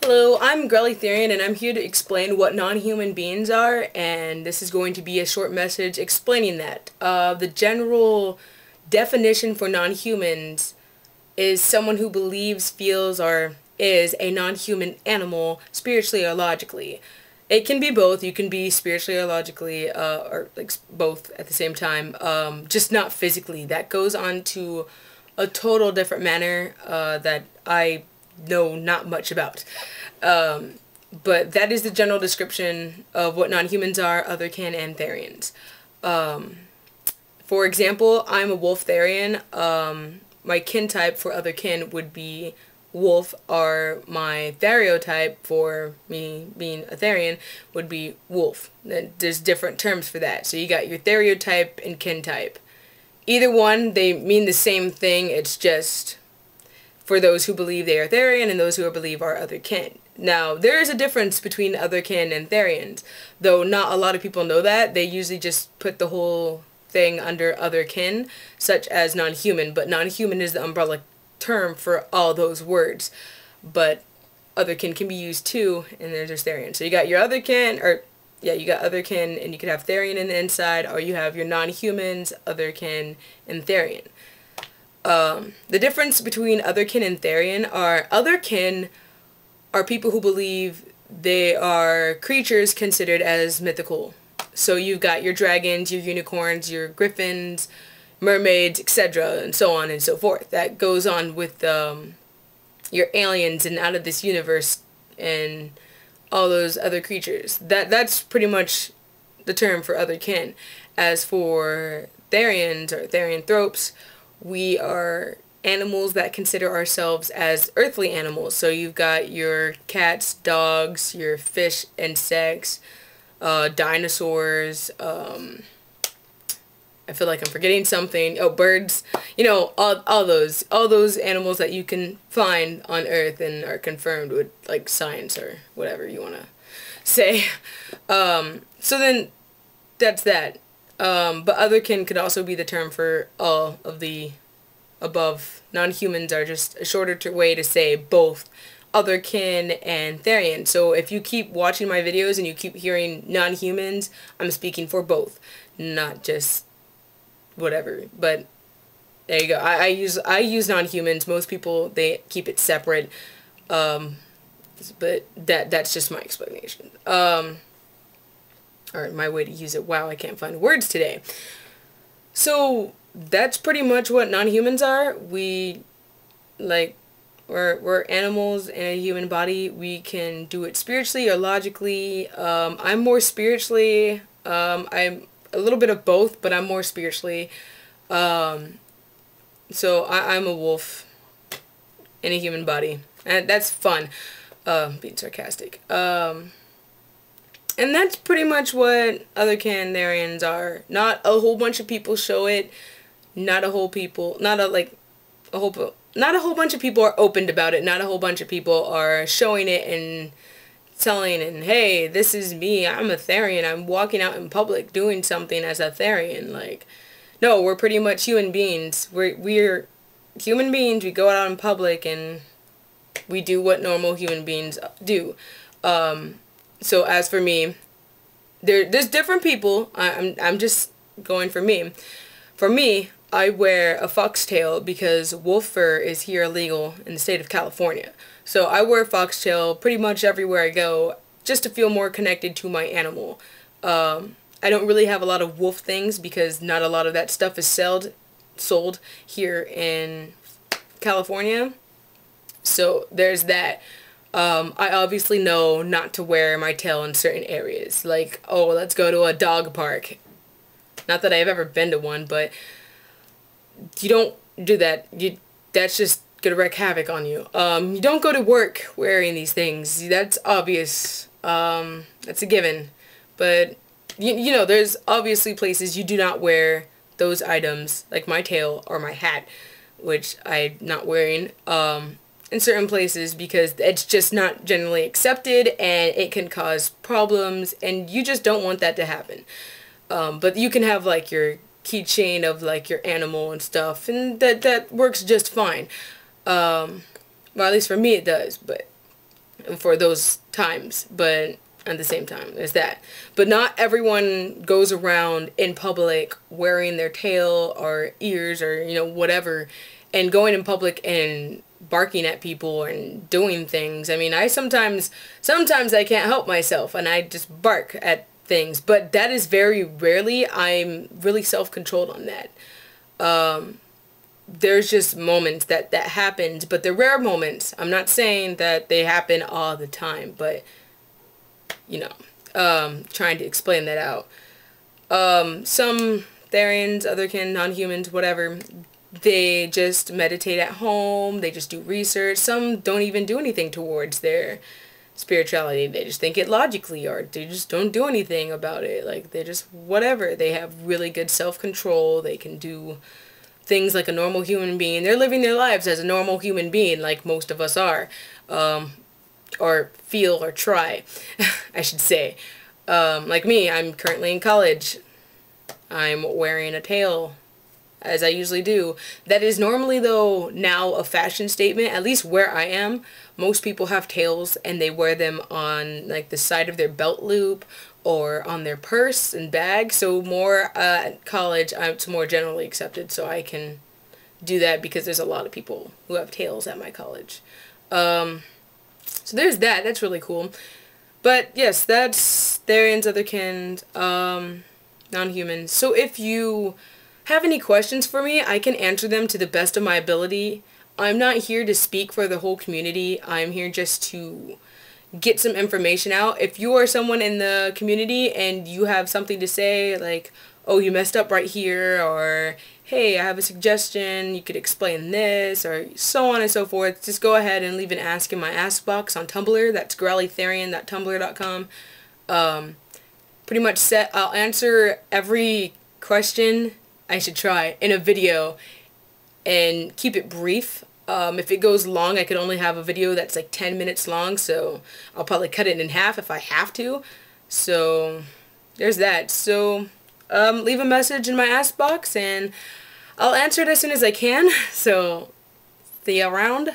Hello, I'm Therian, and I'm here to explain what non-human beings are, and this is going to be a short message explaining that. The general definition for non-humans is someone who believes, feels, or is a non-human animal spiritually or logically. It can be both. You can be spiritually or logically, or like both at the same time, just not physically. That goes on to a total different manner that I know not much about. But that is the general description of what non-humans are, Otherkin and Therians. For example, I'm a wolf Therian. My kin type for Otherkin would be wolf, or my theriotype for me being a Therian would be wolf. There's different terms for that. So you got your theriotype and kin type. Either one, they mean the same thing. It's just for those who believe they are Therian and those who believe are Otherkin. Now, there is a difference between Otherkin and Therians, though not a lot of people know that. They usually just put the whole thing under Otherkin, such as non-human, but non-human is the umbrella term for all those words. But Otherkin can be used too, and there's just Therian. So you got your Otherkin, or yeah, you got Otherkin, and you could have Therian in the inside, or you have your non-humans, Otherkin, and Therian. The difference between Otherkin and Therian are Otherkin are people who believe they are creatures considered as mythical. So you've got your dragons, your unicorns, your griffins, mermaids, etc., and so on and so forth. That goes on with your aliens and out of this universe and all those other creatures. That's pretty much the term for Otherkin. As for Therians or Therianthropes, we are animals that consider ourselves as earthly animals. So you've got your cats, dogs, your fish, insects, dinosaurs, I feel like I'm forgetting something. Oh, birds. You know, all those animals that you can find on Earth and are confirmed with like science or whatever you want to say. So then that's that. But Otherkin could also be the term for all of the above. Non-humans are just a shorter way to say both Otherkin and Therian. So if you keep watching my videos and you keep hearing non-humans, I'm speaking for both, not just whatever. But there you go. I use non-humans. Most people, they keep it separate. But that's just my explanation. Or my way to use it. Wow, I can't find words today. So that's pretty much what non-humans are. We're animals in a human body. We can do it spiritually or logically. I'm more spiritually. I'm a little bit of both, but I'm more spiritually. So I'm a wolf in a human body, and that's fun. Being sarcastic. And that's pretty much what Otherkin Therians are. Not a whole bunch of people show it. Not a whole bunch of people are open about it. Not a whole bunch of people are showing it and telling, and hey, this is me. I'm a Therian. I'm walking out in public doing something as a Therian. Like, no, we're pretty much human beings. We're human beings. We go out in public and we do what normal human beings do. So as for me, there's different people. I'm just going for me. For me, I wear a foxtail because wolf fur is here illegal in the state of California. So I wear foxtail pretty much everywhere I go just to feel more connected to my animal. I don't really have a lot of wolf things because not a lot of that stuff is sold here in California. So there's that. I obviously know not to wear my tail in certain areas. Like, oh, let's go to a dog park. Not that I've ever been to one, but you don't do that. That's just gonna wreak havoc on you. You don't go to work wearing these things. That's obvious. That's a given. But, you know, there's obviously places you do not wear those items, like my tail or my hat, which I'm not wearing. In certain places because it's just not generally accepted and it can cause problems and you just don't want that to happen. But you can have like your keychain of like your animal and stuff, and that works just fine. Well, at least for me it does, but for those times, but at the same time, there's that. But not everyone goes around in public wearing their tail or ears or, you know, whatever, and going in public and barking at people and doing things. I mean, I sometimes I can't help myself and I just bark at things, but that is very rarely. I'm really self-controlled on that. There's just moments that happens, but they're rare moments. I'm not saying that they happen all the time, but, you know, trying to explain that out. Some Therians, Otherkin, Nonhumans, whatever, they just meditate at home, they just do research. Some don't even do anything towards their spirituality. They just think it logically, or they just don't do anything about it. Like, they just whatever. They have really good self-control. They can do things like a normal human being. They're living their lives as a normal human being, like most of us are, or feel or try, I should say. Like me, I'm currently in college. I'm wearing a tail, as I usually do. That is normally, though, now a fashion statement, at least where I am. Most people have tails and they wear them on like the side of their belt loop or on their purse and bag. So more at college, it's more generally accepted, so I can do that because there's a lot of people who have tails at my college. So there's that. That's really cool. But yes, that's Therians, Otherkin, Nonhumans. So if you have any questions for me, I can answer them to the best of my ability. I'm not here to speak for the whole community. I'm here just to get some information out. If you are someone in the community and you have something to say, like, oh, you messed up right here, or hey, I have a suggestion, you could explain this, or so on and so forth, just go ahead and leave an ask in my ask box on Tumblr. That's growlytherian.tumblr.com. Pretty much set. I'll answer every question, I should try, in a video, and keep it brief. If it goes long, I could only have a video that's like 10 minutes long, so I'll probably cut it in half if I have to. So there's that. So leave a message in my ask box and I'll answer it as soon as I can. So see you around.